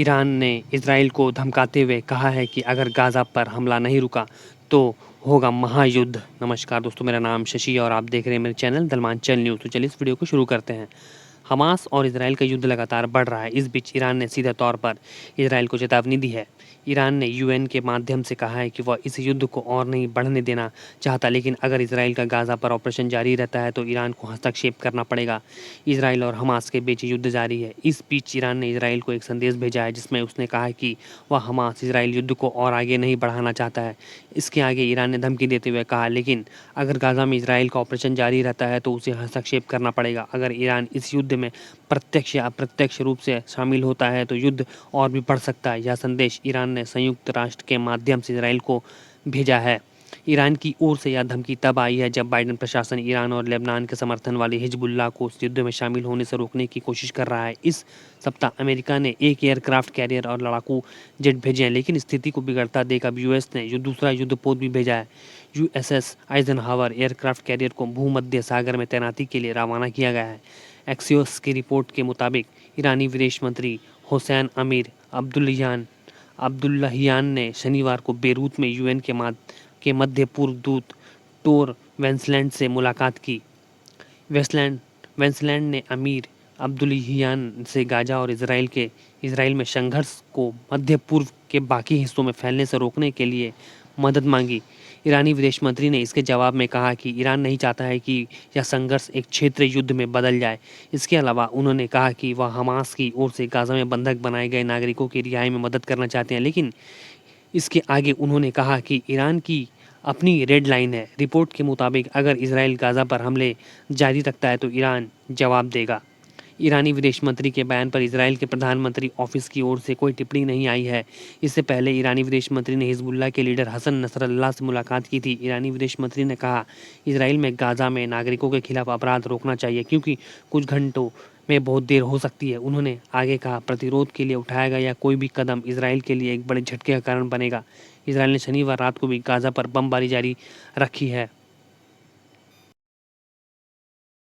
Iran ने Israel को धमकाते हुए कहा है कि अगर गाज़ा पर हमला नहीं रुका तो होगा महायुद्ध। नमस्कार दोस्तों, मेरा नाम शशि और आप देख रहे हैं मेरे चैनल दलमांचल न्यूज़। तो चलिए इस वीडियो को शुरू करते हैं। हमास और इजराइल का युद्ध लगातार बढ़ रहा है। इस बीच ईरान ने सीधे तौर पर इजराइल को चेतावनी दी है। ईरान ने यूएन के माध्यम से कहा है कि वह इस युद्ध को और नहीं बढ़ने देना चाहता, लेकिन अगर इजराइल का गाज़ा पर ऑपरेशन जारी रहता है तो ईरान को हस्तक्षेप करना पड़ेगा। इजराइल और हमास के बीच युद्ध जारी है। इस बीच ईरान ने इजराइल को एक संदेश भेजा है जिसमें उसने कहा है कि वह हमास इजराइल युद्ध को और आगे नहीं बढ़ाना चाहता है। इसके आगे ईरान ने धमकी देते हुए कहा, लेकिन अगर गाज़ा में इजराइल का ऑपरेशन जारी रहता है तो उसे हस्तक्षेप करना पड़ेगा। अगर ईरान इस युद्ध में प्रत्यक्ष या अप्रत्यक्ष रूप से शामिल होता है तो युद्ध और भी बढ़ सकता है। यह संदेश ईरान ने संयुक्त राष्ट्र के माध्यम से इजराइल को भेजा है। ईरान की ओर से यह धमकी तब आई है जब बाइडेन प्रशासन ईरान और लेबनान के समर्थन वाले हिजबुल्लाह को उस युद्ध में शामिल होने से रोकने की कोशिश कर रहा है। इस सप्ताह अमेरिका ने एक एयरक्राफ्ट कैरियर और लड़ाकू जेट भेजे हैं, लेकिन स्थिति को बिगड़ता देख अब यूएस ने दूसरा युद्धपोत भी भेजा है। यूएसएस आइजनहावर एयरक्राफ्ट कैरियर को भूमध्य सागर में तैनाती के लिए रवाना किया गया है। एक्सियोस की रिपोर्ट के मुताबिक ईरानी विदेश मंत्री हुसैन अमीर अब्दुल्लाहियान ने शनिवार को बेरूत में यूएन के मध्य पूर्व दूत टोर वेंसलैंड से मुलाकात की। वेंसलैंड ने अमीर अब्दुल्लाहियान से गाजा और इजराइल में संघर्ष को मध्य पूर्व के बाकी हिस्सों में फैलने से रोकने के लिए मदद मांगी। ईरानी विदेश मंत्री ने इसके जवाब में कहा कि ईरान नहीं चाहता है कि यह संघर्ष एक क्षेत्रीय युद्ध में बदल जाए। इसके अलावा उन्होंने कहा कि वह हमास की ओर से गाज़ा में बंधक बनाए गए नागरिकों की रिहाई में मदद करना चाहते हैं, लेकिन इसके आगे उन्होंने कहा कि ईरान की अपनी रेड लाइन है। रिपोर्ट के मुताबिक अगर इजराइल गाज़ा पर हमले जारी रखता है तो ईरान जवाब देगा। ईरानी विदेश मंत्री के बयान पर इजराइल के प्रधानमंत्री ऑफिस की ओर से कोई टिप्पणी नहीं आई है। इससे पहले ईरानी विदेश मंत्री ने हिजबुल्लाह के लीडर हसन नसरल्लाह से मुलाकात की थी। ईरानी विदेश मंत्री ने कहा, इजराइल में गाज़ा में नागरिकों के खिलाफ अपराध रोकना चाहिए क्योंकि कुछ घंटों में बहुत देर हो सकती है। उन्होंने आगे कहा, प्रतिरोध के लिए उठाया गया कोई भी कदम इजराइल के लिए एक बड़े झटके का कारण बनेगा। इजराइल ने शनिवार रात को भी गाज़ा पर बमबारी जारी रखी है।